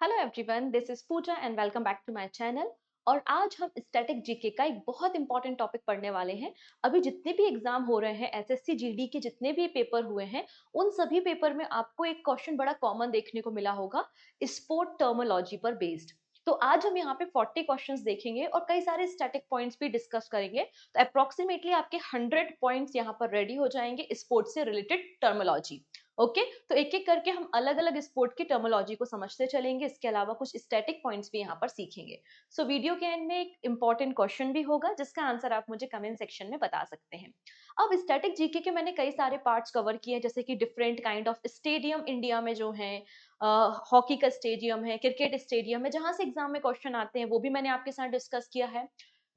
Hello everyone, this is Pooja and welcome back to my channel. और आज हम static GK का एक बहुत इंपॉर्टेंट टॉपिक पढ़ने वाले हैं। अभी जितने भी एग्जाम हो रहे हैं, एसएससी जीडी के जितने भी पेपर हुए हैं, उन सभी पेपर में आपको एक क्वेश्चन बड़ा कॉमन देखने को मिला होगा, स्पोर्ट टर्मिनोलॉजी पर बेस्ड। तो आज हम यहाँ पे 40 क्वेश्चंस देखेंगे और कई सारे स्टैटिक पॉइंट्स भी डिस्कस करेंगे। तो अप्रोक्सीमेटली आपके 100 पॉइंट्स यहाँ पर रेडी हो जाएंगे स्पोर्ट्स से रिलेटेड टर्मिनोलॉजी। ओके, तो एक एक करके हम अलग अलग स्पोर्ट की टर्मिनोलॉजी को समझते चलेंगे। इसके अलावा कुछ स्टैटिक पॉइंट्स भी यहाँ पर सीखेंगे। सो वीडियो के एंड में एक इंपॉर्टेंट क्वेश्चन भी होगा जिसका आंसर आप मुझे कमेंट सेक्शन में बता सकते हैं। अब स्टैटिक जीके के मैंने कई सारे पार्ट्स कवर किए हैं, जैसे कि different kind of stadium India में जो है, हॉकी का स्टेडियम है, क्रिकेट स्टेडियम है, जहां से एग्जाम में क्वेश्चन आते हैं वो भी मैंने आपके साथ डिस्कस किया है।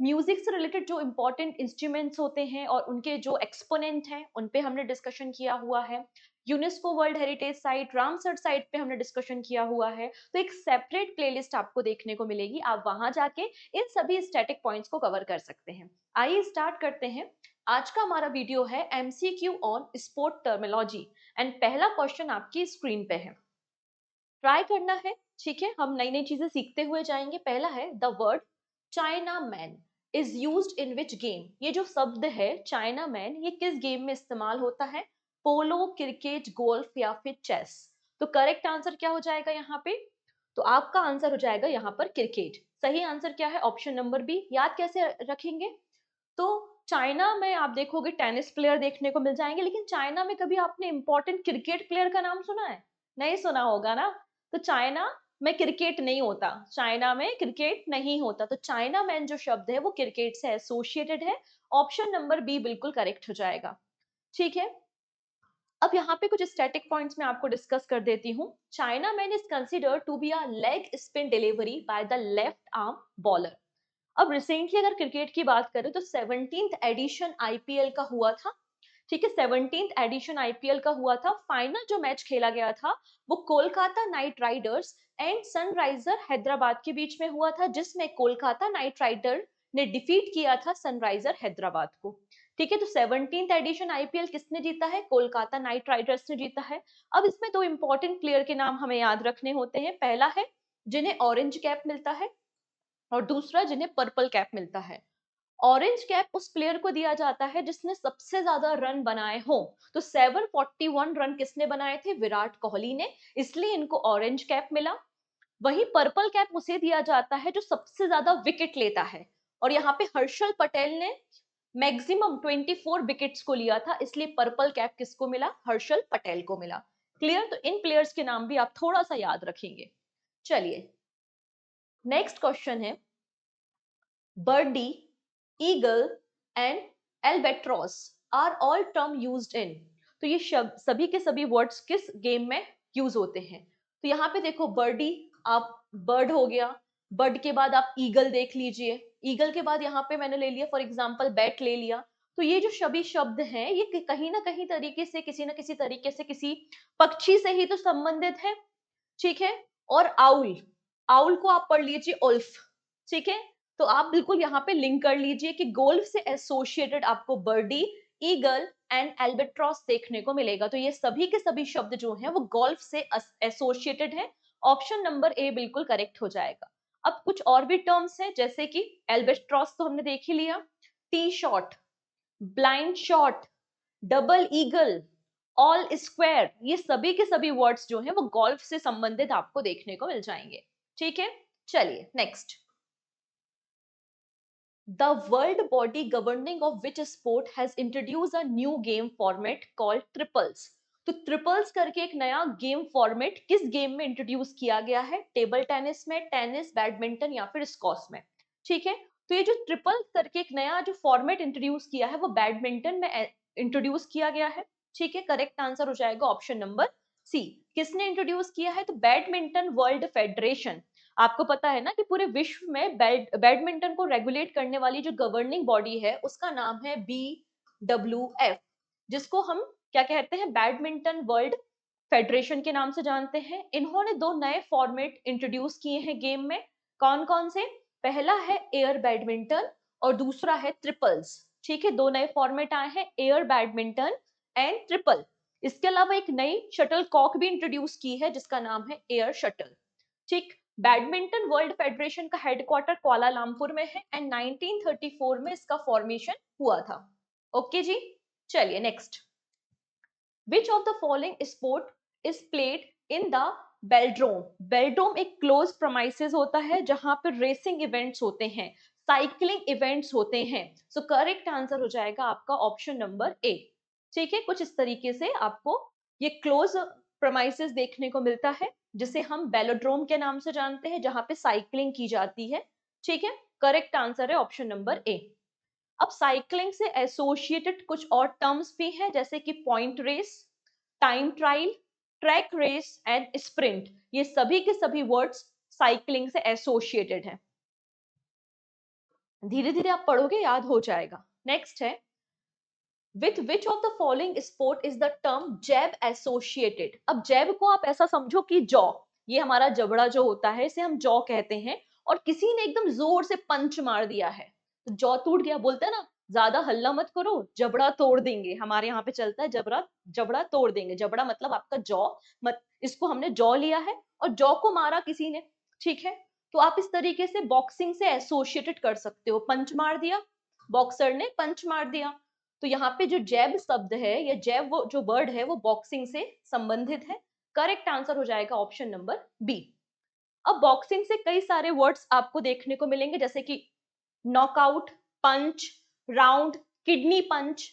म्यूजिक से रिलेटेड जो इंपॉर्टेंट इंस्ट्रूमेंट्स होते हैं और उनके जो एक्सपोनेंट हैं उन पे हमने डिस्कशन किया हुआ है। UNESCO world heritage site, Ramsar site पे हमने डिस्कशन किया हुआ है। तो एक सेपरेट प्लेलिस्ट आपको देखने को मिलेगी, आप वहां जाके इन सभी स्टैटिक पॉइंट्स को कवर कर सकते हैं। आइए स्टार्ट करते हैं। आज का हमारा वीडियो है MCQ on sport terminology and पहला क्वेश्चन आपकी स्क्रीन पे है, ट्राई करना है। ठीक है, हम नई नई चीजें सीखते हुए जाएंगे। पहला है the word China man is used in which game. ये जो शब्द है चाइना मैन, ये किस गेम में इस्तेमाल होता है? पोलो, क्रिकेट, गोल्फ या फिर चेस? तो करेक्ट आंसर क्या हो जाएगा यहाँ पे? तो आपका आंसर हो जाएगा यहाँ पर क्रिकेट। सही आंसर क्या है? Option number B. याद कैसे रखेंगे? तो चाइना में आप देखोगे टेनिस प्लेयर देखने को मिल जाएंगे, लेकिन चाइना में कभी आपने इंपॉर्टेंट क्रिकेट प्लेयर का नाम सुना है? नहीं सुना होगा ना। तो चाइना में क्रिकेट नहीं होता, चाइना में क्रिकेट नहीं होता। तो चाइना मैन जो शब्द है वो क्रिकेट से एसोसिएटेड है। ऑप्शन नंबर बी बिल्कुल करेक्ट हो जाएगा। ठीक है, अब यहाँ पे कुछ स्टैटिक पॉइंट्स मैं आपको डिस्कस कर देती हूँ। Chinaman is considered to be a leg spin delivery by the left arm bowler. अब रिसेंटली अगर क्रिकेट की बात करें तो 17th एडिशन आईपीएल का हुआ था। ठीक है, 17th एडिशन आईपीएल का हुआ था। फाइनल जो मैच खेला गया था वो Kolkata night Riders and Sunriser Hyderabad के बीच में हुआ था, जिसमें कोलकाता नाइट राइडर ने डिफीट किया था सनराइजर हैदराबाद को। ठीक है, तो 17th एडिशन आईपीएल किसने जीता है? कोलकाता नाइट राइडर्स ने जीता है। अब इसमें दो इंपॉर्टेंट प्लेयर के नाम हमें याद रखने होते हैं। पहला है जिन्हें ऑरेंज कैप मिलता है और दूसरा जिन्हें पर्पल कैप मिलता है। ऑरेंज कैप उस प्लेयर को दिया जाता है जिसने सबसे ज्यादा रन बनाए हो। तो 741 रन किसने बनाए थे? विराट कोहली ने, इसलिए इनको ऑरेंज कैप मिला। वही पर्पल कैप उसे दिया जाता है जो सबसे ज्यादा विकेट लेता है, और यहाँ पे हर्षल पटेल ने मैक्सिमम 24 विकेट्स को लिया था, इसलिए पर्पल कैप किसको मिला? हर्षल पटेल को मिला। क्लियर? तो इन प्लेयर्स के नाम भी आप थोड़ा सा याद रखेंगे। चलिए, नेक्स्ट क्वेश्चन है, birdie, eagle and albatross are all term used in. तो ये शब्द सभी के सभी वर्ड्स किस गेम में यूज होते हैं? तो यहाँ पे देखो, बर्डी, आप बर्ड हो गया, बर्ड के बाद आप ईगल देख लीजिए, ईगल के बाद यहाँ पे मैंने ले लिया फॉर एग्जांपल बैट ले लिया। तो ये जो सभी शब्द हैं ये कहीं ना कहीं तरीके से, किसी ना किसी तरीके से किसी पक्षी से ही तो संबंधित है। ठीक है, और आउल, आउल को आप पढ़ लीजिए उल्फ। ठीक है, तो आप बिल्कुल यहाँ पे लिंक कर लीजिए कि गोल्फ से एसोसिएटेड आपको बर्डी, ईगल एंड एल्बेट्रॉस देखने को मिलेगा। तो ये सभी के सभी शब्द जो हैं वो गोल्फ से एसोसिएटेड है। ऑप्शन नंबर ए बिल्कुल करेक्ट हो जाएगा। अब कुछ और भी टर्म्स हैं, जैसे कि एल्बेट्रॉस तो हमने देख ही लिया, tee shot, blind shot, double eagle, all square, ये सभी के सभी वर्ड्स जो हैं वो गोल्फ से संबंधित आपको देखने को मिल जाएंगे। ठीक है, चलिए next. The world body governing of which sport has introduced a new game format called triples? तो ट्रिपल्स करके एक नया गेम फॉर्मेट किस गेम में इंट्रोड्यूस किया गया है? टेबल टेनिस में, टेनिस, बैडमिंटन या फिर स्कॉश में? ठीक है, तो ये जो ट्रिपल्स करके एक नया जो फॉर्मेट इंट्रोड्यूस किया है वो बैडमिंटन में इंट्रोड्यूस किया गया है। ठीक है, करेक्ट आंसर हो जाएगा ऑप्शन नंबर सी। किसने इंट्रोड्यूस किया है? तो बैडमिंटन वर्ल्ड फेडरेशन। आपको पता है ना कि पूरे विश्व में बैडमिंटन को रेगुलेट करने वाली जो गवर्निंग बॉडी है उसका नाम है BWF, जिसको हम क्या कहते हैं? बैडमिंटन वर्ल्ड फेडरेशन के नाम से जानते हैं। इन्होंने दो नए फॉर्मेट इंट्रोड्यूस किए हैं गेम में। कौन कौन से? पहला है एयर बैडमिंटन और दूसरा है ट्रिपल्स। ठीक है, दो नए फॉर्मेट आए हैं, एयर बैडमिंटन एंड ट्रिपल। इसके अलावा एक नई शटल कॉक भी इंट्रोड्यूस की है जिसका नाम है एयर शटल। ठीक। बैडमिंटन वर्ल्ड फेडरेशन का हेडक्वार्टर कुआलालंपुर में है एंड 1934 में इसका फॉर्मेशन हुआ था। ओके जी, चलिए next. Which of the following sport is played in the बेल्ड्रोम? बेल्ड्रोम एक क्लोज प्रमाइसेस होता है जहां पर रेसिंग इवेंट्स होते हैं, साइकिलिंग इवेंट्स होते हैं। सो करेक्ट आंसर हो जाएगा आपका ऑप्शन नंबर ए। ठीक है, कुछ इस तरीके से आपको ये क्लोज प्रमाइसेस देखने को मिलता है जिसे हम बेलोड्रोम के नाम से जानते हैं, जहां पे साइकिलिंग की जाती है। ठीक है, करेक्ट आंसर है ऑप्शन नंबर ए। अब साइकिलिंग से एसोसिएटेड कुछ और टर्म्स भी हैं जैसे कि point race, time trial, track race and sprint. ये सभी के सभी वर्ड्स साइकिलिंग से एसोसिएटेड हैं। धीरे धीरे आप पढ़ोगे याद हो जाएगा। नेक्स्ट है, with which of the following sport is the term jab associated? अब जैब को आप ऐसा समझो कि जॉ, ये हमारा जबड़ा जो होता है इसे हम जॉ कहते हैं, और किसी ने एकदम जोर से पंच मार दिया है तो जॉ टूट गया। बोलते हैं ना, ज्यादा हल्ला मत करो जबड़ा तोड़ देंगे, हमारे यहाँ पे चलता है जबड़ा जबड़ा तोड़ देंगे। जबड़ा मतलब आपका जॉ, मत इसको हमने जॉ लिया है और जॉ को मारा किसी ने। ठीक है, तो आप इस तरीके से बॉक्सिंग से एसोसिएटेड कर सकते हो, पंच मार दिया, बॉक्सर ने पंच मार दिया। तो यहाँ पे जो जैब शब्द है या जैब वो जो वर्ड है वो बॉक्सिंग से संबंधित है। करेक्ट आंसर हो जाएगा ऑप्शन नंबर बी। अब बॉक्सिंग से कई सारे वर्ड्स आपको देखने को मिलेंगे जैसे कि नॉकआउट, पंच, राउंड, किडनी पंच,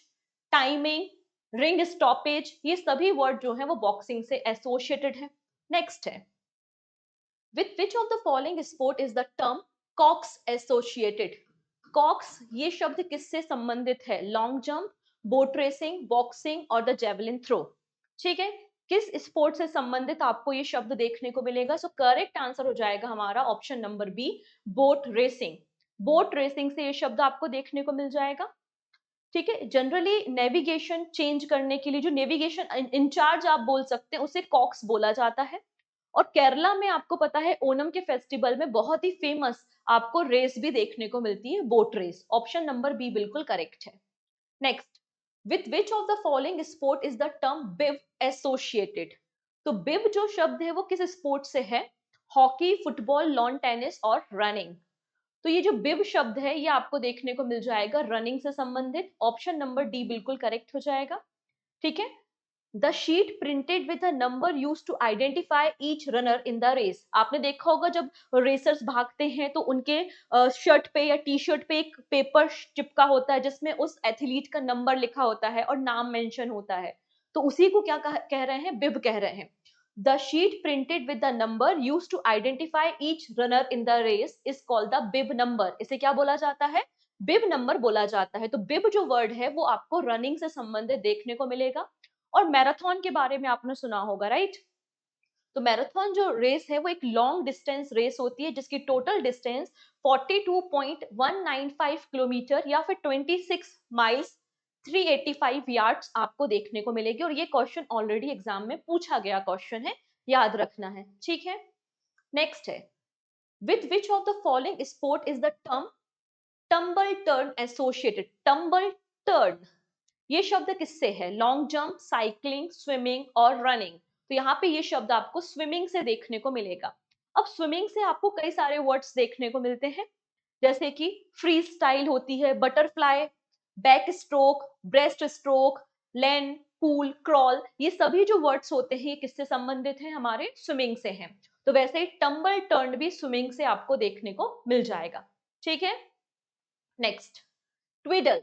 टाइमिंग, रिंग स्टॉपेज, ये सभी वर्ड जो है वो बॉक्सिंग से एसोसिएटेड है। नेक्स्ट है, with which of the following sport is the term cox associated? Cox ये शब्द किससे संबंधित है? Long jump, boat racing, boxing और द जेवलिन थ्रो। ठीक है, किस स्पोर्ट से संबंधित आपको ये शब्द देखने को मिलेगा? सो करेक्ट आंसर हो जाएगा हमारा option number B, boat racing. Boat racing से ये शब्द आपको देखने को मिल जाएगा। ठीक है, जनरली नेविगेशन चेंज करने के लिए जो नेविगेशन इंचार्ज आप बोल सकते हैं उसे कॉक्स बोला जाता है। और केरला में आपको पता है ओनम के फेस्टिवल में बहुत ही फेमस आपको रेस भी देखने को मिलती है, boat race. Option number B बिल्कुल करेक्ट है। Next, with which of the following sport is the term बिव एसोसिएटेड? तो बिव जो शब्द है वो किस स्पोर्ट से है? हॉकी, फुटबॉल, लॉन टेनिस और रनिंग। तो ये जो बिव शब्द है ये आपको देखने को मिल जाएगा रनिंग से संबंधित। ऑप्शन नंबर डी बिल्कुल करेक्ट हो जाएगा। ठीक है, the sheet printed with a number used to identify each runner in the race. आपने देखा होगा जब रेसर्स भागते हैं तो उनके शर्ट पे या टी शर्ट पे एक पेपर चिपका होता है जिसमें उस एथलीट का नंबर लिखा होता है और नाम मेंशन होता है। तो उसी को क्या कह रहे हैं? बिब कह रहे हैं। The sheet printed with the number used to identify each runner in the race is called the bib number. इसे क्या बोला जाता है? बिब नंबर बोला जाता है। तो बिब जो वर्ड है वो आपको रनिंग से संबंधित देखने को मिलेगा। और मैराथन के बारे में आपने सुना होगा, राइट? तो मैराथन जो रेस है वो एक लॉन्ग डिस्टेंस रेस होती है जिसकी टोटल डिस्टेंस 42.195 किलोमीटर या फिर 26 माइल्स 385 यार्ड्स आपको देखने को मिलेगी। और ये क्वेश्चन ऑलरेडी एग्जाम में पूछा गया क्वेश्चन है, याद रखना है। ठीक है, नेक्स्ट है, with which of the following sport is the term tumble turn associated? Tumble turn ये शब्द किससे है? लॉन्ग जंप, साइकिलिंग, स्विमिंग और रनिंग। तो यहाँ पे ये शब्द आपको स्विमिंग से देखने को मिलेगा। अब स्विमिंग से आपको कई सारे वर्ड्स देखने को मिलते हैं जैसे कि फ्री स्टाइल होती है, butterfly, backstroke, breaststroke, lane, pool, crawl, ये सभी जो वर्ड्स होते हैं ये किससे संबंधित हैं? हमारे स्विमिंग से हैं। तो वैसे ही टम्बल टर्न भी स्विमिंग से आपको देखने को मिल जाएगा। ठीक है, नेक्स्ट, ट्विडल।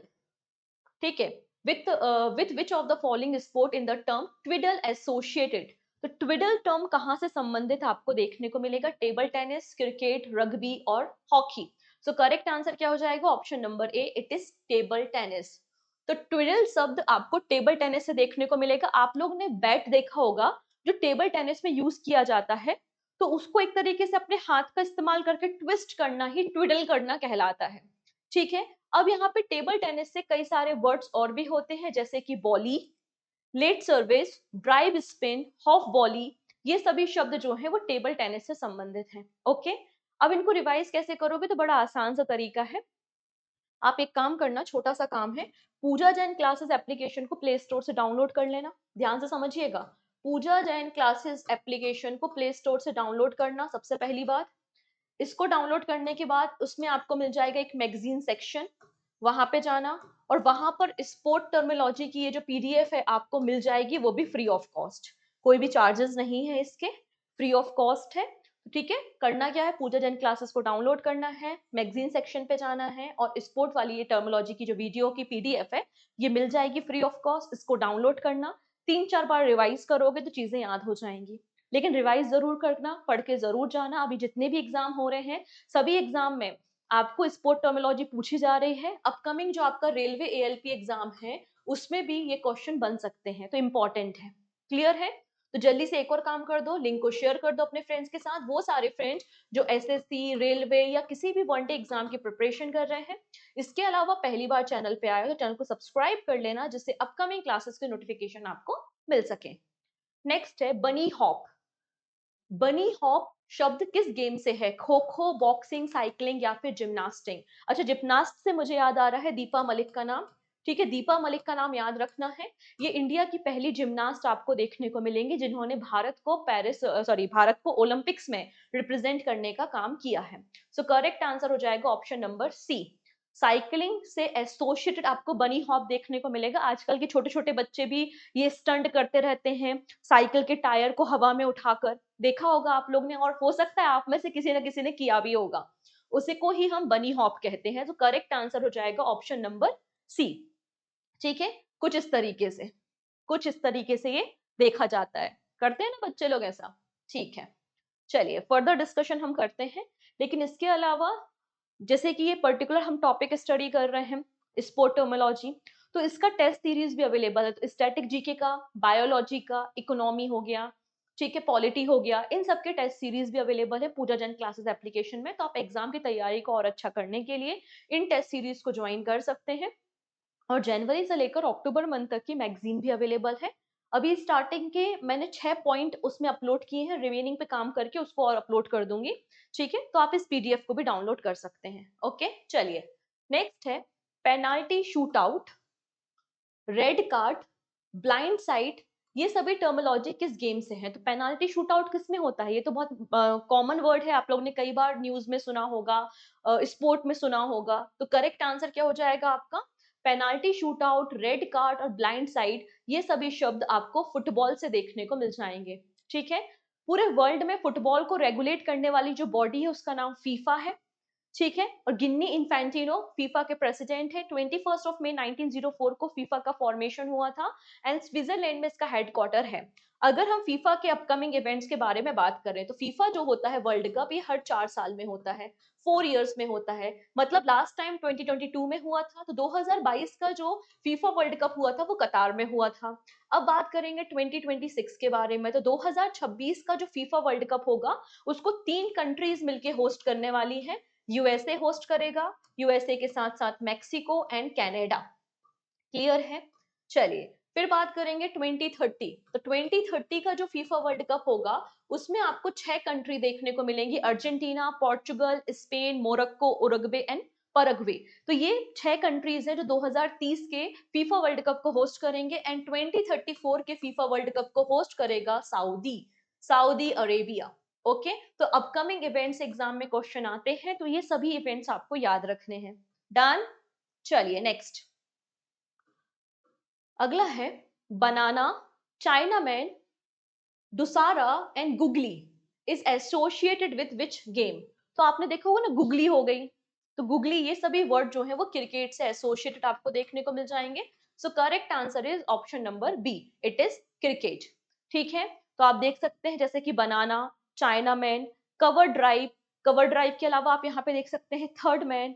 ठीक है, with which of the following sport in the term twiddle associated? तो ट्विडल टर्म कहां से संबंधित आपको देखने को मिलेगा? टेबल टेनिस, क्रिकेट, रग्बी और हॉकी। सो करेक्ट आंसर क्या हो जाएगा? Option number A, it is table tennis. तो ट्विडल शब्द आपको टेबल टेनिस से देखने को मिलेगा। आप लोग ने बैट देखा होगा जो टेबल टेनिस में यूज किया जाता है, तो उसको एक तरीके से अपने हाथ का इस्तेमाल करके ट्विस्ट करना ही ट्विडल करना कहलाता है। ठीक है, अब यहाँ पे टेबल टेनिस से कई सारे वर्ड्स और भी होते हैं जैसे कि volley, let service, drive spin, half volley, ये सभी शब्द जो हैं वो टेबल टेनिस से संबंधित हैं। ओके, अब इनको रिवाइज कैसे करोगे? तो बड़ा आसान सा तरीका है। आप एक काम करना, छोटा सा काम है, पूजा जैन क्लासेस एप्लीकेशन को प्ले स्टोर से डाउनलोड कर लेना। ध्यान से समझिएगा, पूजा जैन क्लासेस एप्लीकेशन को प्ले स्टोर से डाउनलोड करना, सबसे पहली बात। इसको डाउनलोड करने के बाद उसमें आपको मिल जाएगा एक मैगजीन सेक्शन, वहां पे जाना और वहां पर स्पोर्ट टर्मिनोलॉजी की ये जो पीडीएफ है आपको मिल जाएगी, वो भी फ्री ऑफ कॉस्ट, कोई भी चार्जेस नहीं है इसके, फ्री ऑफ कॉस्ट है। ठीक है, करना क्या है, पूजा जैन क्लासेस को डाउनलोड करना है, मैगजीन सेक्शन पे जाना है और स्पोर्ट वाली ये टर्मिनोलॉजी की जो वीडियो की पीडीएफ है ये मिल जाएगी फ्री ऑफ कॉस्ट। इसको डाउनलोड करना, 3-4 बार रिवाइज करोगे तो चीजें याद हो जाएंगी, लेकिन रिवाइज जरूर करना, पढ़ के जरूर जाना। अभी जितने भी एग्जाम हो रहे हैं सभी एग्जाम में आपको स्पोर्ट टर्मिनोलॉजी पूछी जा रही है। अपकमिंग जो आपका रेलवे एएलपी एग्जाम है उसमें भी ये क्वेश्चन बन सकते हैं, तो इंपॉर्टेंट है। क्लियर है? तो जल्दी से एक और काम कर दो, लिंक को शेयर कर दो अपने फ्रेंड्स के साथ, वो सारे फ्रेंड्स जो एसएससी, रेलवे या किसी भी वनडे एग्जाम की प्रिपरेशन कर रहे हैं। इसके अलावा पहली बार चैनल पे आए हो तो चैनल को सब्सक्राइब कर लेना, जिससे अपकमिंग क्लासेस के नोटिफिकेशन आपको मिल सके। नेक्स्ट है बनी हॉप। बनी हॉप शब्द किस गेम से है? खो खो, बॉक्सिंग, साइकिलिंग या फिर जिम्नास्टिंग? अच्छा, जिम्नास्ट से मुझे याद आ रहा है दीपा मलिक का नाम। ठीक है, दीपा मलिक का नाम याद रखना है। ये इंडिया की पहली जिम्नास्ट आपको देखने को मिलेंगी जिन्होंने भारत को ओलंपिक्स में रिप्रेजेंट करने का काम किया है। सो करेक्ट आंसर हो जाएगा ऑप्शन नंबर सी। साइकिलिंग से एसोसिएटेड आपको बनी हॉप देखने को मिलेगा। आजकल के छोटे छोटे बच्चे भी ये स्टंट करते रहते हैं, साइकिल के टायर को हवा में उठाकर, देखा होगा आप लोग ने, और हो सकता है आप में से किसी न किसी ने किया भी होगा। उसी को ही हम बनी हॉप कहते हैं। तो करेक्ट आंसर हो जाएगा ऑप्शन नंबर सी। ठीक है, कुछ इस तरीके से, कुछ इस तरीके से ये देखा जाता है, करते हैं ना बच्चे लोग ऐसा। ठीक है, चलिए फर्दर डिस्कशन हम करते हैं। लेकिन इसके अलावा जैसे कि ये पर्टिकुलर हम टॉपिक स्टडी कर रहे हैं स्पोर्ट टर्मिनोलॉजी, तो इसका टेस्ट सीरीज भी अवेलेबल है। तो स्टैटिक जीके का, बायोलॉजी का, इकोनॉमी हो गया, ठीक है, पॉलिटी हो गया, इन सब के टेस्ट सीरीज भी अवेलेबल है पूजा जैन क्लासेस एप्लीकेशन में। तो आप एग्जाम की तैयारी को और अच्छा करने के लिए इन टेस्ट सीरीज को ज्वाइन कर सकते हैं। और जनवरी से लेकर अक्टूबर मंथ तक की मैगजीन भी अवेलेबल है। अभी स्टार्टिंग के मैंने 6 पॉइंट उसमें अपलोड किए हैं, रिमेनिंग पे काम करके उसको और अपलोड कर दूंगी। ठीक है, तो आप इस पीडीएफ को भी डाउनलोड कर सकते हैं। ओके, चलिए नेक्स्ट है penalty shoot out, red card, blind side. ये सभी टर्मिनोलॉजी किस गेम से है? तो पेनाल्टी शूट आउट किस में होता है? ये तो बहुत कॉमन वर्ड है, आप लोग ने कई बार न्यूज में सुना होगा, स्पोर्ट में सुना होगा। तो करेक्ट आंसर क्या हो जाएगा आपका? Penalty shoot out, red card और ब्लाइंड साइड, ये सभी शब्द आपको फुटबॉल से देखने को मिल जाएंगे। ठीक है, पूरे वर्ल्ड में फुटबॉल को रेगुलेट करने वाली जो बॉडी है उसका नाम फीफा है। ठीक है, और गिन्नी इन्फेंटिनो फीफा के प्रेसिडेंट है। 21 मई 1904 को फीफा का फॉर्मेशन हुआ था एंड स्विट्जरलैंड में इसका हेडक्वार्टर है। अगर हम फीफा के अपकमिंग इवेंट्स के बारे में बात करें तो फीफा जो होता है वर्ल्ड कप, ये हर 4 साल में होता है, 4 इयर्स में होता है। मतलब लास्ट टाइम 2022 में हुआ था, तो 2022 का जो फीफा वर्ल्ड कप हुआ था वो कतार में हुआ था। अब बात करेंगे 2026 के बारे में, तो 2026 का जो फीफा वर्ल्ड कप होगा उसको 3 कंट्रीज मिलके होस्ट करने वाली है। यूएसए होस्ट करेगा, यूएसए के साथ साथ मैक्सिको एंड कनाडा। क्लियर है? चलिए फिर बात करेंगे 2030। तो 2030 का जो फीफा वर्ल्ड कप होगा उसमें आपको 6 कंट्री देखने को मिलेंगी, Argentina, Portugal, Spain, Morocco, Uruguay and Paraguay. तो ये 6 कंट्रीज हैं जो 2030 के फीफा वर्ल्ड कप को होस्ट करेंगे एंड 2034 के फीफा वर्ल्ड कप को होस्ट करेगा सऊदी, सऊदी अरेबिया। ओके, तो अपकमिंग इवेंट्स एग्जाम में क्वेश्चन आते हैं, तो ये सभी इवेंट्स आपको याद रखने हैं। डन? चलिए नेक्स्ट, अगला है banana, chinaman, doosra and googly is associated with which game? तो आपने देखा होगा ना, गुगली हो गई, तो गुगली, ये सभी वर्ड जो है वो क्रिकेट से एसोसिएटेड आपको देखने को मिल जाएंगे। So correct answer is option number B, it is cricket. ठीक है, तो आप देख सकते हैं जैसे कि banana, chinaman, cover drive, cover drive के अलावा आप यहाँ पे देख सकते हैं थर्ड मैन,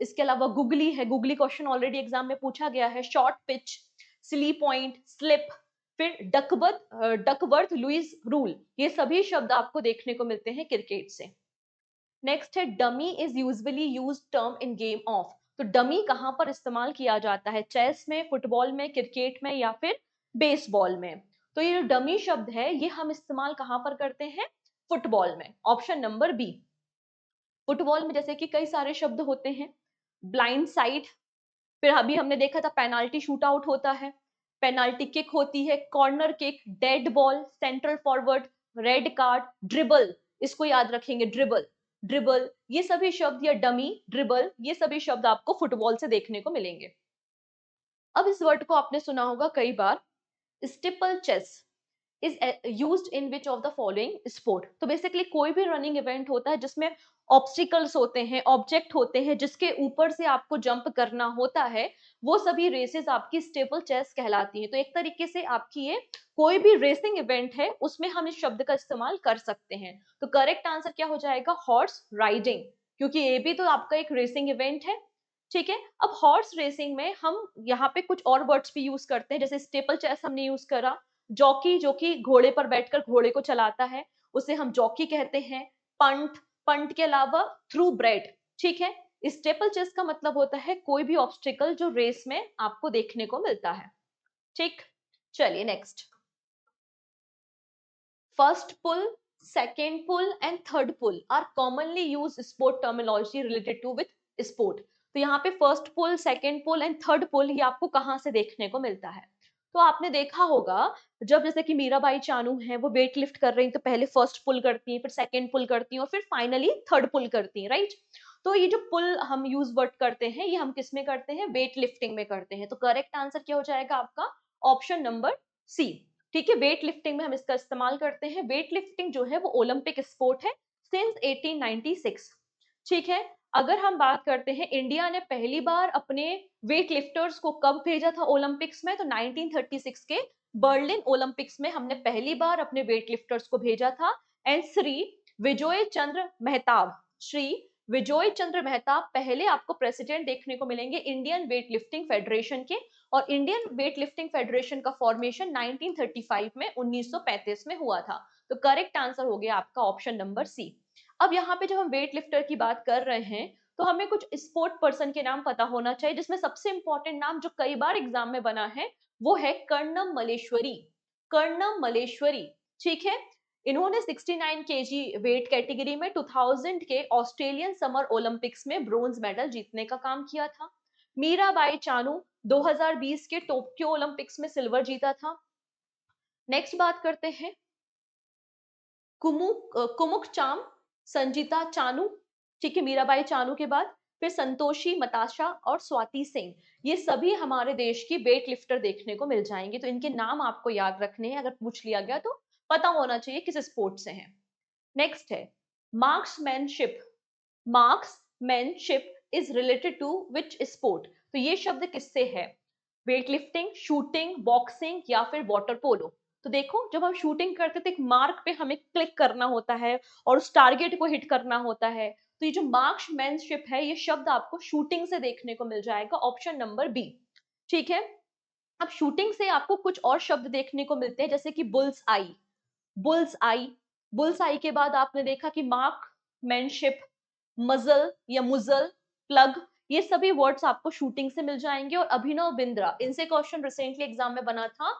इसके अलावा गुगली है, गुगली क्वेश्चन ऑलरेडी एग्जाम में पूछा गया है, शॉर्ट पिच, स्ली पॉइंट, स्लिप, फिर डकवर्थ लुइस रूल, ये सभी शब्द आपको देखने को मिलते हैं क्रिकेट से। नेक्स्ट है dummy is usually used term in game of. तो डमी कहां पर इस्तेमाल किया जाता है? चेस में, फुटबॉल में, क्रिकेट में या फिर बेसबॉल में? तो ये जो डमी शब्द है ये हम इस्तेमाल कहां पर करते हैं? फुटबॉल में, ऑप्शन नंबर बी। फुटबॉल में जैसे कि कई सारे शब्द होते हैं, ब्लाइंड साइड, फिर अभी हमने देखा था पेनाल्टी शूट आउट होता है, पेनाल्टी किक होती है, corner kick, dead ball, central forward, red card, dribble, इसको याद रखेंगे, ड्रिबल, ड्रिबल, ये सभी शब्द, या डमी, ड्रिबल, ये सभी शब्द आपको फुटबॉल से देखने को मिलेंगे। अब इस वर्ड को आपने सुना होगा कई बार, steeplechase is used in which of the following sport. तो बेसिकली कोई भी रनिंग इवेंट होता है जिसमें ऑब्स्टिकल्स होते हैं, ऑब्जेक्ट होते हैं जिसके ऊपर से आपको जंप करना होता है, वो सभी रेसेस आपकी स्टेपल चेस कहलाती हैं। तो एक तरीके से आपकी ये कोई भी रेसिंग इवेंट है उसमें हम इस शब्द का इस्तेमाल कर सकते हैं। तो करेक्ट आंसर क्या हो जाएगा, हॉर्स राइडिंग, क्योंकि ये भी तो आपका एक रेसिंग इवेंट है। ठीक है, अब हॉर्स रेसिंग में हम यहाँ पे कुछ और वर्ड्स भी यूज करते हैं, जैसे स्टेपल चेस हमने यूज करा, जॉकी जो कि घोड़े पर बैठकर घोड़े को चलाता है उसे हम जॉकी कहते हैं, पंट, पंट के अलावा थ्रू ब्रेड। ठीक है, स्टेपल चेस का मतलब होता है कोई भी ऑब्स्टिकल जो रेस में आपको देखने को मिलता है। ठीक, चलिए next, first pull, second pull and third pull are commonly used sport terminology related to with sport। तो यहाँ पे first pull, second pull and third pull ये आपको कहाँ से देखने को मिलता है? तो आपने देखा होगा जब जैसे कि मीराबाई चानू है वो वेट लिफ्ट कर रही हैं तो पहले फर्स्ट पुल करती हैं, फिर सेकेंड पुल करती हैं और फिर फाइनली थर्ड पुल करती हैं, राइट? तो ये जो पुल हम यूज वर्ड करते हैं ये हम किस में करते हैं, वेट लिफ्टिंग में करते हैं। तो करेक्ट आंसर क्या हो जाएगा आपका, ऑप्शन नंबर सी। ठीक है, वेट लिफ्टिंग में हम इसका इस्तेमाल करते हैं। वेट लिफ्टिंग जो है वो ओलंपिक स्पोर्ट है सिंस 1896। ठीक है, अगर हम बात करते हैं इंडिया ने पहली बार अपने वेट लिफ्टर्स को कब भेजा था ओलंपिक्स में, तो 1936 के बर्लिन ओलंपिक्स में हमने पहली बार अपने वेट लिफ्टर्स को भेजा था। एंड श्री विजय चंद्र मेहताब, श्री विजय चंद्र मेहताब पहले आपको प्रेसिडेंट देखने को मिलेंगे इंडियन वेट लिफ्टिंग फेडरेशन के। और इंडियन वेट लिफ्टिंग फेडरेशन का फॉर्मेशन 1935 में 1935 में हुआ था। तो करेक्ट आंसर हो गया आपका ऑप्शन नंबर सी। अब यहाँ पे जब हम वेट लिफ्टर की बात कर रहे हैं तो हमें कुछ स्पोर्ट पर्सन के नाम पता होना चाहिए, जिसमें सबसे इंपॉर्टेंट नाम जो कई बार एग्जाम में बना है वो है कर्णम मलेश्वरी। कर्णम मलेश्वरी, ठीक है, इन्होंने 69 केजी वेट कैटेगरी में 2000 के ऑस्ट्रेलियन समर ओलंपिक्स में ब्रोंज मेडल जीतने का काम किया था। मीराबाई चानू 2020 के टोक्यो ओलंपिक्स में सिल्वर जीता था। नेक्स्ट बात करते हैं कुमुक चाम संजीता चानू, ठीक है, मीराबाई चानू के बाद फिर संतोषी मताशा और स्वाति सिंह, ये सभी हमारे देश की वेट लिफ्टर देखने को मिल जाएंगे। तो इनके नाम आपको याद रखने हैं, अगर पूछ लिया गया तो पता होना चाहिए किस स्पोर्ट से हैं। नेक्स्ट है marksmanship. Marksmanship is related to which sport? तो ये शब्द किससे है, वेट लिफ्टिंग, शूटिंग, बॉक्सिंग या फिर वाटर पोलो? तो देखो जब हम शूटिंग करते तो एक मार्क पे हमें क्लिक करना होता है और उस टारगेट को हिट करना होता है। तो ये जो मार्क्समैनशिप है ये शब्द आपको शूटिंग से देखने को मिल जाएगा, ऑप्शन नंबर बी। ठीक है, अब शूटिंग से आपको कुछ और शब्द देखने को मिलते हैं जैसे कि बुल्स आई, बुल्स आई, बुल्स आई के बाद आपने देखा कि मार्कमैनशिप, मजल या मुजल, प्लग, ये सभी वर्ड्स आपको शूटिंग से मिल जाएंगे। और अभिनव बिंद्रा, इनसे क्वेश्चन रिसेंटली एग्जाम में बना था।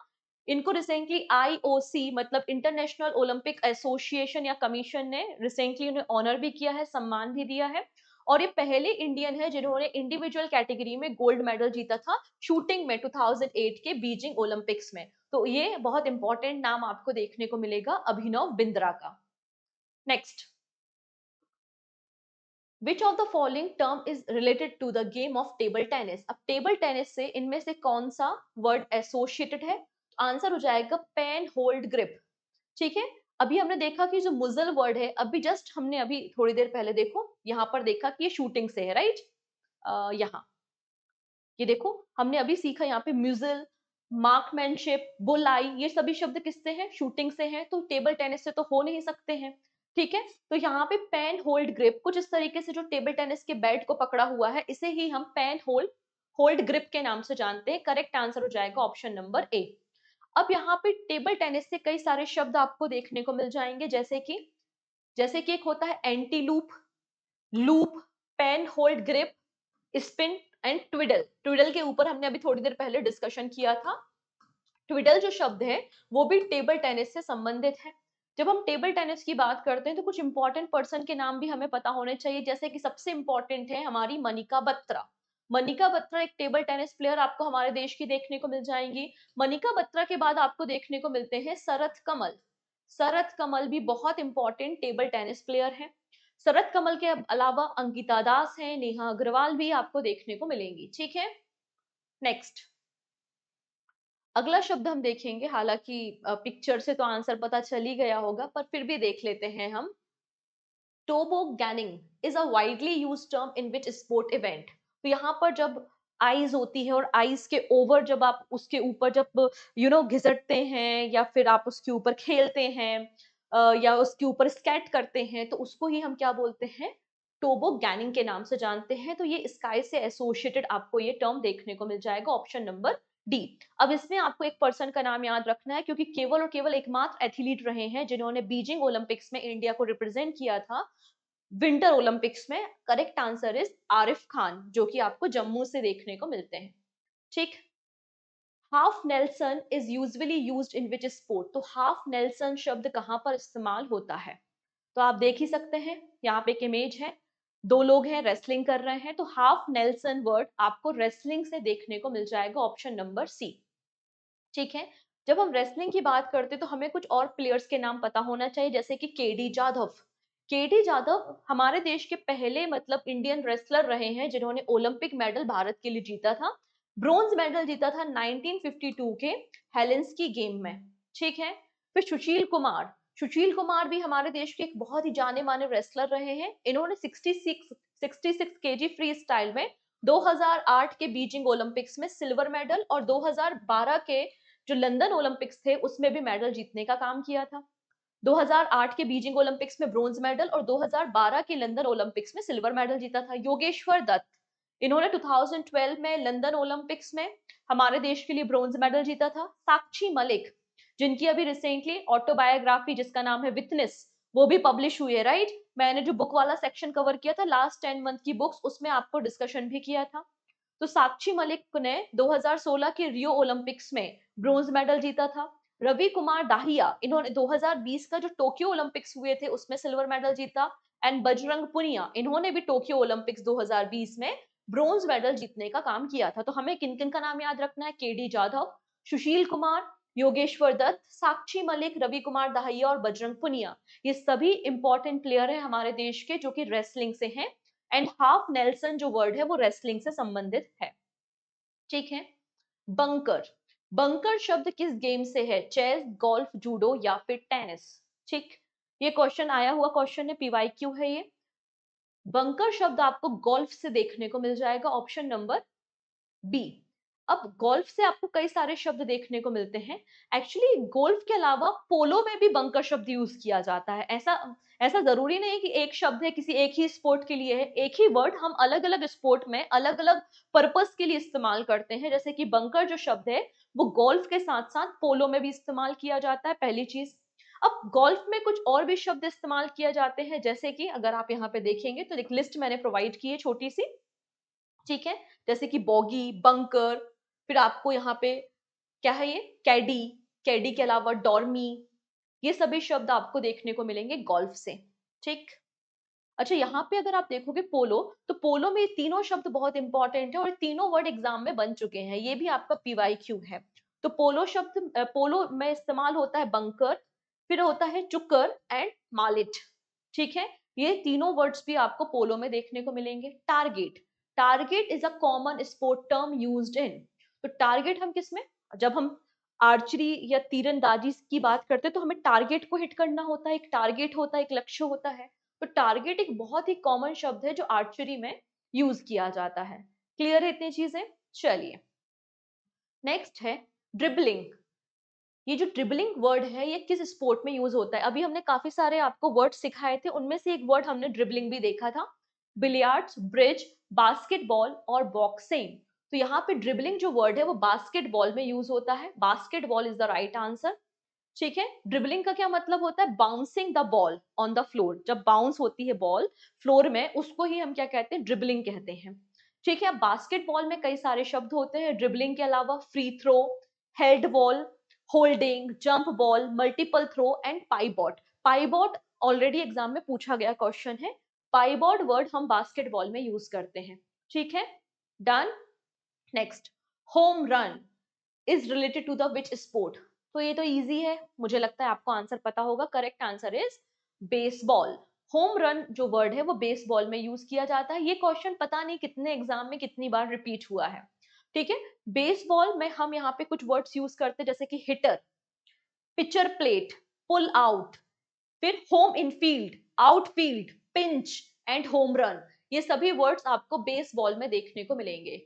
इनको रिसेंटली आईओसी मतलब इंटरनेशनल ओलंपिक एसोसिएशन या कमीशन ने रिसेंटली उन्हें ऑनर भी किया है, सम्मान भी दिया है। और ये पहले इंडियन है जिन्होंने इंडिविजुअल कैटेगरी में गोल्ड मेडल जीता था शूटिंग में 2008 के बीजिंग ओलंपिक्स में। तो ये बहुत इंपॉर्टेंट नाम आपको देखने को मिलेगा अभिनव बिंद्रा का। Next, which of the following term is related to the game of table tennis? अब टेबल टेनिस से इनमें से कौन सा वर्ड एसोसिएटेड है? आंसर हो जाएगा पेन होल्ड ग्रिप। ठीक है, अभी हमने देखा कि जो मुजल वर्ड है, अभी जस्ट हमने अभी थोड़ी देर पहले देखो यहाँ पर देखा कि ये शूटिंग से है, राइट? यहाँ ये देखो हमने अभी सीखा यहाँ पे म्यूजिल, मार्कमैनशिप, बुलाई, ये सभी शब्द किससे हैं, शूटिंग से हैं। तो टेबल टेनिस से तो हो नहीं सकते हैं। ठीक है, तो यहाँ पे पेन होल्ड ग्रिप कुछ इस तरीके से जो टेबल टेनिस के बैट को पकड़ा हुआ है इसे ही हम पेन होल्ड होल्ड ग्रिप के नाम से जानते हैं। करेक्ट आंसर हो जाएगा ऑप्शन नंबर ए। अब यहाँ पे टेबल टेनिस से कई सारे शब्द आपको देखने को मिल जाएंगे जैसे कि एक होता है anti loop, loop, pen hold grip, spin and twiddle. Twiddle के ऊपर हमने अभी थोड़ी देर पहले डिस्कशन किया था। ट्विडल जो शब्द है वो भी टेबल टेनिस से संबंधित है। जब हम टेबल टेनिस की बात करते हैं तो कुछ इंपॉर्टेंट पर्सन के नाम भी हमें पता होने चाहिए, जैसे कि सबसे इंपॉर्टेंट है हमारी मनिका बत्रा। मनिका बत्रा एक टेबल टेनिस प्लेयर आपको हमारे देश की देखने को मिल जाएंगी। मनिका बत्रा के बाद आपको देखने को मिलते हैं शरथ कमल। शरथ कमल भी बहुत इंपॉर्टेंट टेबल टेनिस प्लेयर हैं। शरथ कमल के अलावा अंकिता दास हैं, नेहा अग्रवाल भी आपको देखने को मिलेंगी। ठीक है, नेक्स्ट अगला शब्द हम देखेंगे, हालांकि पिक्चर से तो आंसर पता चल ही गया होगा, पर फिर भी देख लेते हैं हम। Tobogganing is a widely used term in which sport event. तो यहाँ पर जब आइज होती है और आइज के ओवर जब आप उसके ऊपर जब घिसटते हैं या फिर आप उसके ऊपर खेलते हैं या उसके ऊपर स्केट करते हैं, तो उसको ही हम क्या बोलते हैं, टोबोगैनिंग के नाम से जानते हैं। तो ये स्काई से एसोसिएटेड आपको ये टर्म देखने को मिल जाएगा, ऑप्शन नंबर डी। अब इसमें आपको एक पर्सन का नाम याद रखना है, क्योंकि केवल और केवल एकमात्र एथलीट रहे हैं जिन्होंने बीजिंग ओलंपिक्स में इंडिया को रिप्रेजेंट किया था विंटर ओलंपिक्स में। Correct answer is Arif Khan, जो कि आपको जम्मू से देखने को मिलते हैं। ठीक, half Nelson is usually used in which sport. तो हाफ नेल्सन शब्द कहां पर इस्तेमाल होता है, तो आप देख ही सकते हैं, यहाँ पे एक इमेज है, दो लोग हैं रेसलिंग कर रहे हैं, तो हाफ नेल्सन वर्ड आपको रेसलिंग से देखने को मिल जाएगा, ऑप्शन नंबर सी। ठीक है, जब हम रेसलिंग की बात करते तो हमें कुछ और प्लेयर्स के नाम पता होना चाहिए, जैसे कि केडी जाधव। केडी जाधव हमारे देश के पहले मतलब इंडियन रेसलर रहे हैं जिन्होंने ओलंपिक मेडल भारत के लिए जीता था। ब्रोंज मेडल जीता था 1952 के हेलेंस्की गेम में। ठीक है, फिर सुशील कुमार भी हमारे देश के एक बहुत ही जाने माने रेसलर रहे हैं। इन्होंने 66 केजी फ्री स्टाइल में 2008 के बीजिंग ओलंपिक्स में सिल्वर मेडल और 2012 के जो लंदन ओलंपिक्स थे उसमें भी मेडल जीतने का काम किया था। 2008 के बीजिंग ओलंपिक्स में ब्रोंज मेडल और 2012 के लंदन ओलंपिक्स में सिल्वर मेडल जीता था। योगेश्वर दत्त, इन्होंने 2012 में लंदन ओलंपिक्स में हमारे देश के लिए ब्रोंज मेडल जीता था। साक्षी मलिक, जिनकी अभी रिसेंटली ऑटोबायोग्राफी जिसका नाम है विटनेस, वो भी पब्लिश हुई है, राइट। मैंने जो बुक वाला सेक्शन कवर किया था लास्ट 10 मंथ की बुक्स, उसमें आपको डिस्कशन भी किया था। तो साक्षी मलिक ने 2016 के रियो ओलंपिक्स में ब्रोंज मेडल जीता था। रवि कुमार दाहिया, इन्होंने 2020 का जो टोक्यो ओलंपिक्स हुए थे उसमें सिल्वर मेडल जीता। एंड बजरंग पुनिया, इन्होंने भी टोक्यो ओलंपिक्स 2020 में ब्रोंज मेडल जीतने का काम किया था। तो हमें किन किन का नाम याद रखना है, केडी जाधव, सुशील कुमार, योगेश्वर दत्त, साक्षी मलिक, रवि कुमार दाहिया और बजरंग पुनिया। ये सभी इंपॉर्टेंट प्लेयर हैं हमारे देश के जो कि रेसलिंग से हैं। एंड हाफ नेल्सन जो वर्ड है वो रेसलिंग से संबंधित है। ठीक है, बंकर, बंकर शब्द किस गेम से है, चेस, गोल्फ, जूडो या फिर टेनिस। ठीक, ये क्वेश्चन आया हुआ क्वेश्चन है, पीवाईक्यू है ये। बंकर शब्द आपको गोल्फ से देखने को मिल जाएगा, ऑप्शन नंबर बी। अब गोल्फ से आपको कई सारे शब्द देखने को मिलते हैं। एक्चुअली गोल्फ के अलावा पोलो में भी बंकर शब्द यूज किया जाता है। ऐसा ऐसा जरूरी नहीं कि एक शब्द है किसी एक ही स्पोर्ट के लिए है, एक ही वर्ड हम अलग अलग स्पोर्ट में अलग अलग पर्पस के लिए इस्तेमाल करते हैं। जैसे कि बंकर जो शब्द है वो गोल्फ के साथ साथ पोलो में भी इस्तेमाल किया जाता है, पहली चीज। अब गोल्फ में कुछ और भी शब्द इस्तेमाल किए जाते हैं, जैसे कि अगर आप यहाँ पे देखेंगे तो एक लिस्ट मैंने प्रोवाइड की है छोटी सी। ठीक है, जैसे कि बॉगी, बंकर, फिर आपको यहाँ पे क्या है ये, कैडी, कैडी के अलावा डॉर्मी, ये सभी शब्द आपको देखने को मिलेंगे गोल्फ से। ठीक, अच्छा यहाँ पे अगर आप देखोगे पोलो, तो पोलो में तीनों शब्द बहुत इंपॉर्टेंट है और तीनों वर्ड एग्जाम में बन चुके हैं, ये भी आपका पीवाईक्यू है। तो पोलो शब्द पोलो में इस्तेमाल होता है बंकर, फिर होता है चुकर एंड मालिट। ठीक है, ये तीनों वर्ड्स भी आपको पोलो में देखने को मिलेंगे। Target, target is a common sport term used in. तो टारगेट हम किसमें, जब हम आर्चरी या तीरंदाजी की बात करते हैं तो हमें टारगेट को हिट करना होता है, एक टारगेट होता है, एक लक्ष्य होता है। तो टारगेट एक बहुत ही कॉमन शब्द है जो आर्चरी में यूज किया जाता है। क्लियर है इतनी चीजें, चलिए नेक्स्ट है ड्रिबलिंग। ये जो ड्रिबलिंग वर्ड है ये किस स्पोर्ट में यूज होता है, अभी हमने काफी सारे आपको वर्ड सिखाए थे, उनमें से एक वर्ड हमने ड्रिबलिंग भी देखा था। बिलियर्ड्स, ब्रिज, बास्केटबॉल और बॉक्सिंग। तो यहाँ पे ड्रिबलिंग जो वर्ड है वो बास्केटबॉल में यूज होता है, basketball is the right answer. ठीक है, ड्रिबलिंग का क्या मतलब होता है, bouncing the ball on the floor. जब बाउंस होती है बॉल फ्लोर में उसको ही हम क्या कहते हैं, ड्रिबलिंग कहते हैं। ठीक है, बास्केटबॉल में कई सारे शब्द होते हैं ड्रिबलिंग के अलावा, free throw, head ball, holding, jump ball, multiple throw and pivot. Pivot already exam में पूछा गया क्वेश्चन है, पाइबॉट वर्ड हम बास्केटबॉल में यूज करते हैं। ठीक है, done. Next, home run is related to the which sport? तो ये तो इजी है, मुझे लगता है आपको आंसर पता होगा। Correct answer is baseball. Home run जो वर्ड है वो बेसबॉल में यूज किया जाता है। ये क्वेश्चन पता नहीं कितने एग्जाम में कितनी बार रिपीट हुआ है। ठीक है, बेसबॉल में हम यहाँ पे कुछ वर्ड्स यूज करते हैं जैसे कि hitter, pitcher plate, pull out, फिर home infield, outfield, pinch and home run. ये सभी वर्ड्स आपको बेसबॉल में देखने को मिलेंगे।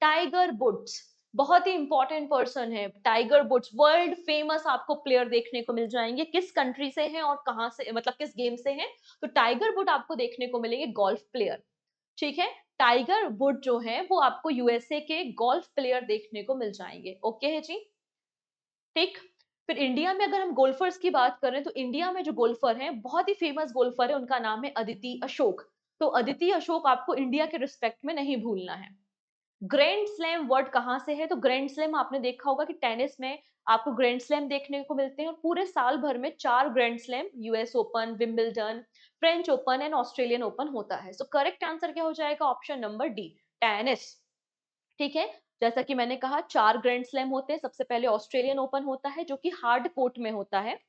टाइगर वुड्स बहुत ही इंपॉर्टेंट पर्सन है। टाइगर वुड्स वर्ल्ड फेमस आपको प्लेयर देखने को मिल जाएंगे। किस कंट्री से हैं और कहां से, मतलब किस गेम से हैं? तो टाइगर वुड आपको देखने को मिलेंगे गोल्फ प्लेयर। ठीक है, टाइगर वुड जो है वो आपको यूएसए के गोल्फ प्लेयर देखने को मिल जाएंगे। ओके है जी, ठीक। फिर इंडिया में अगर हम गोल्फर्स की बात करें तो इंडिया में जो गोल्फर हैं, बहुत ही फेमस गोल्फर है, उनका नाम है अदिति अशोक। तो अदिति अशोक आपको इंडिया के रिस्पेक्ट में नहीं भूलना है। ग्रैंड स्लैम वर्ड कहां से है? तो ग्रैंड स्लैम आपने देखा होगा कि टेनिस में आपको ग्रैंड स्लैम देखने को मिलते हैं, और पूरे साल भर में 4 grand slam, US open, Wimbledon, French open and Australian open होता है। सो करेक्ट आंसर क्या हो जाएगा? Option number D, tennis. ठीक है, जैसा कि मैंने कहा 4 ग्रैंड स्लैम होते हैं। सबसे पहले ऑस्ट्रेलियन ओपन होता है जो कि हार्ड कोर्ट में होता है।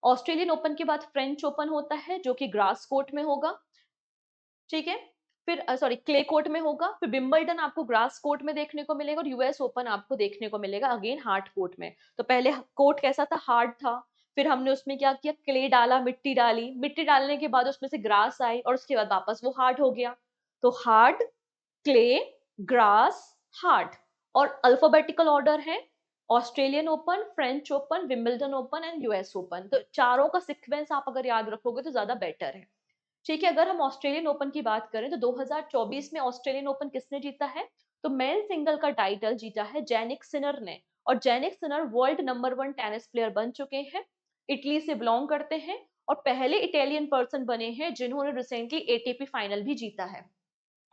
ऑस्ट्रेलियन ओपन के बाद फ्रेंच ओपन होता है जो कि ग्रास कोर्ट में होगा। ठीक है, फिर सॉरी क्ले कोर्ट में होगा। फिर विंबलडन आपको ग्रास कोर्ट में देखने को मिलेगा, और यूएस ओपन आपको देखने को मिलेगा अगेन हार्ड कोर्ट में। तो पहले कोर्ट कैसा था? हार्ड था। फिर हमने उसमें क्या किया? क्ले डाला, मिट्टी डाली, मिट्टी डालने के बाद उसमें से ग्रास आई, और उसके बाद वापस वो हार्ड हो गया। तो हार्ड, क्ले, ग्रास, हार्ड। और अल्फाबेटिकल ऑर्डर है Australian open, French open, Wimbledon open and US open. तो चारों का सीक्वेंस आप अगर याद रखोगे तो ज्यादा बेटर है। ठीक है, अगर हम ऑस्ट्रेलियन ओपन की बात करें तो 2024 में ऑस्ट्रेलियन ओपन किसने जीता है? तो मेन सिंगल का टाइटल जीता है जैनिक सिनर ने। और Jannik Sinner world number 1 tennis player बन चुके हैं, इटली से बिलोंग करते हैं, और पहले इटालियन पर्सन बने हैं जिन्होंने रिसेंटली एटीपी फाइनल भी जीता है।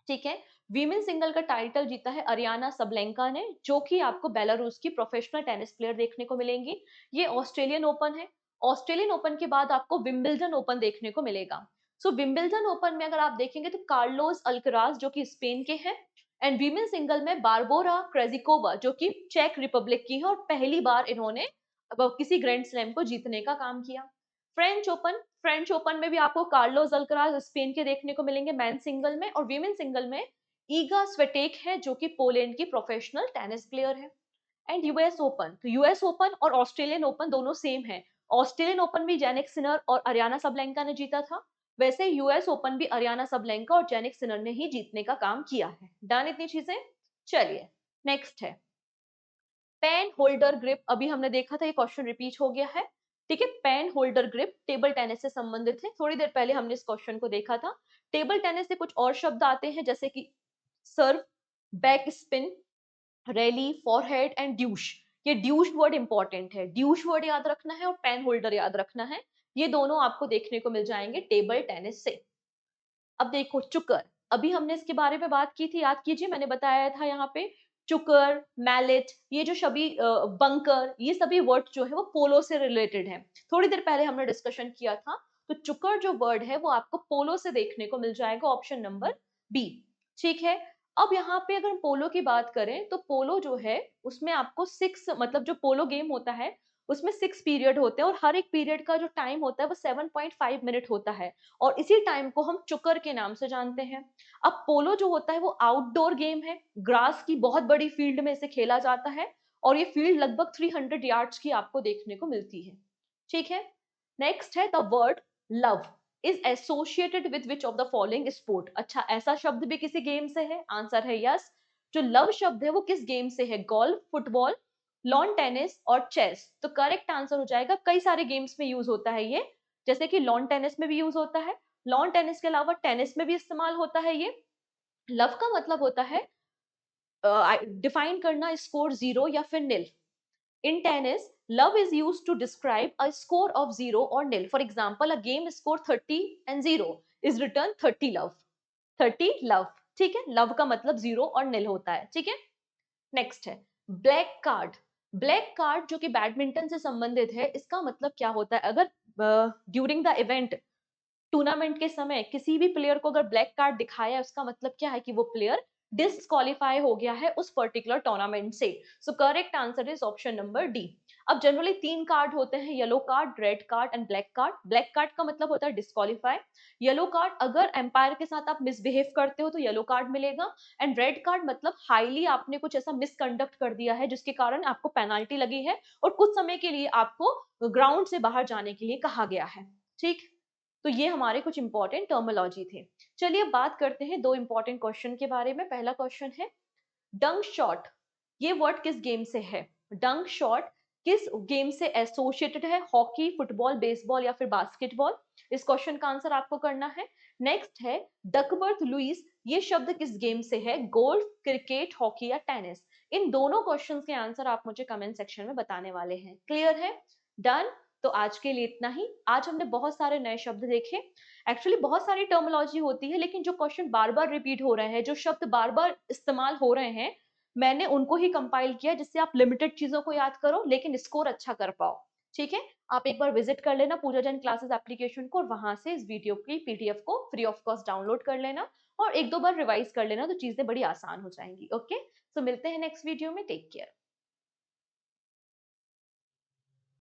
ठीक है, वीमेन सिंगल का टाइटल जीता है अरियाना सबलेंका ने, जो कि आपको बेलारूस की प्रोफेशनल टेनिस प्लेयर देखने को मिलेंगी। ये ऑस्ट्रेलियन ओपन है। ऑस्ट्रेलियन ओपन के बाद आपको विंबलडन ओपन देखने को मिलेगा। सो विंबलडन ओपन में अगर आप देखेंगे तो कार्लोस अल्कराज जो कि स्पेन के हैं, एंड वीमेन सिंगल में बारबोरा क्रेजिकोवा जो कि चेक रिपब्लिक की है, और पहली बार इन्होंने किसी ग्रैंड स्लैम को जीतने का काम किया। फ्रेंच ओपन में भी आपको कार्लोस अल्कराज स्पेन के देखने को मिलेंगे मैन सिंगल में, और वीमेन सिंगल में ईगा स्वेटेक है जो कि पोलैंड की प्रोफेशनल टेनिस प्लेयर है। एंड यूएस ओपन, तो यूएस ओपन और ऑस्ट्रेलियन ओपन दोनों सेम है। ऑस्ट्रेलियन ओपन भी जेनिक सिनर और अरियाना सबलेंका ने जीता था, वैसे यूएस ओपन भी अरियाना सबलेंका और जेनिक सिनर ने ही जीतने का काम किया है। डन इतनी चीजें। चलिए, नेक्स्ट है पेन होल्डर ग्रिप। अभी हमने देखा था, ये क्वेश्चन रिपीट हो गया है। ठीक है, pen holder grip table tennis से संबंधित है। थोड़ी देर पहले हमने इस क्वेश्चन को देखा था। टेबल टेनिस से कुछ और शब्द आते हैं जैसे कि serve, back spin, rally, forehand and deuce. ये ड्यूश वर्ड इंपॉर्टेंट है, ड्यूश वर्ड याद रखना है और पेन होल्डर याद रखना है। ये दोनों आपको देखने को मिल जाएंगे टेबल टेनिस से। अब देखो चुकर, अभी हमने इसके बारे में बात की थी, याद कीजिए, मैंने बताया था यहाँ पे चुकर, मैलेट, ये जो सभी बंकर, ये सभी वर्ड जो है वो पोलो से रिलेटेड है। थोड़ी देर पहले हमने डिस्कशन किया था। तो चुकर जो वर्ड है वो आपको पोलो से देखने को मिल जाएगा, ऑप्शन नंबर बी। ठीक है, अब यहाँ पे अगर हम पोलो की बात करें तो पोलो जो है उसमें आपको 6, मतलब जो पोलो गेम होता है उसमें 6 पीरियड होते हैं, और हर एक पीरियड का जो टाइम होता है वो 7.5 मिनट होता है, और इसी टाइम को हम चुकर के नाम से जानते हैं। अब पोलो जो होता है वो आउटडोर गेम है, ग्रास की बहुत बड़ी फील्ड में इसे खेला जाता है, और ये फील्ड लगभग 300 यार्ड्स की आपको देखने को मिलती है। ठीक है, नेक्स्ट है the word love is associated with which of the following sport. अच्छा, ऐसा शब्द भी किसी गेम से है? आंसर है यस। जो लव शब्द है वो किस गेम से है? गोल्फ, फुटबॉल, लॉन टेनिस और चेस। तो करेक्ट आंसर हो जाएगा, कई सारे गेम्स में यूज होता है ये, जैसे कि लॉन टेनिस में भी यूज होता है, लॉन टेनिस के अलावा टेनिस में भी इस्तेमाल होता है ये। लव का मतलब होता है डिफाइन करना स्कोर 0 या फिर nil. In tennis love is used to describe a score of 0 और nil. For example, a game score 30 and 0 is return 30 love, 30 love. ठीक है, लव का मतलब 0 और निल होता है। ठीक है, नेक्स्ट है ब्लैक कार्ड। ब्लैक कार्ड जो कि बैडमिंटन से संबंधित है, इसका मतलब क्या होता है? अगर ड्यूरिंग द इवेंट, टूर्नामेंट के समय किसी भी प्लेयर को अगर ब्लैक कार्ड दिखाया है, उसका मतलब क्या है कि वो प्लेयर डिस्क्वालीफाई हो गया है उस पर्टिकुलर टूर्नामेंट से। सो correct answer is option number D. अब जनरली 3 कार्ड होते हैं, yellow card, red card and black card. Black card का मतलब होता है डिस्क्वालीफाई। येलो कार्ड, अगर एम्पायर के साथ आप मिसबिहेव करते हो तो येलो कार्ड मिलेगा। एंड रेड कार्ड मतलब हाईली आपने कुछ ऐसा मिसकंडक्ट कर दिया है जिसके कारण आपको पेनाल्टी लगी है और कुछ समय के लिए आपको ग्राउंड से बाहर जाने के लिए कहा गया है। ठीक, तो ये हमारे कुछ इंपॉर्टेंट टर्मिनोलॉजी थे। चलिए बात करते हैं दो इंपॉर्टेंट क्वेश्चन के बारे में। पहला क्वेश्चन है डंक शॉट, ये वर्ड किस गेम से है? डंक शॉट किस गेम से एसोसिएटेड है? हॉकी, फुटबॉल, बेसबॉल या फिर बास्केटबॉल? इस क्वेश्चन का आंसर आपको करना है। नेक्स्ट है डकवर्थ लुईस, ये शब्द किस गेम से है? गोल्फ, क्रिकेट, हॉकी या टेनिस? इन दोनों क्वेश्चंस के आंसर आप मुझे कमेंट सेक्शन में बताने वाले हैं। क्लियर है? डन। तो आज के लिए इतना ही। आज हमने बहुत सारे नए शब्द देखे। एक्चुअली बहुत सारी टर्मिनोलॉजी होती है, लेकिन जो क्वेश्चन बार बार रिपीट हो रहे हैं, जो शब्द बार बार इस्तेमाल हो रहे हैं, मैंने उनको ही कंपाइल किया जिससे आप लिमिटेड चीजों को याद करो लेकिन स्कोर अच्छा कर पाओ। ठीक है, आप एक बार विजिट कर लेना पूजा जैन क्लासेस एप्लीकेशन को और वहां से इस वीडियो की पीडीएफ को फ्री ऑफ कॉस्ट डाउनलोड कर लेना और एक दो बार रिवाइज कर लेना, तो चीजें बड़ी आसान हो जाएंगी। ओके, सो मिलते हैं नेक्स्ट वीडियो में। Take care.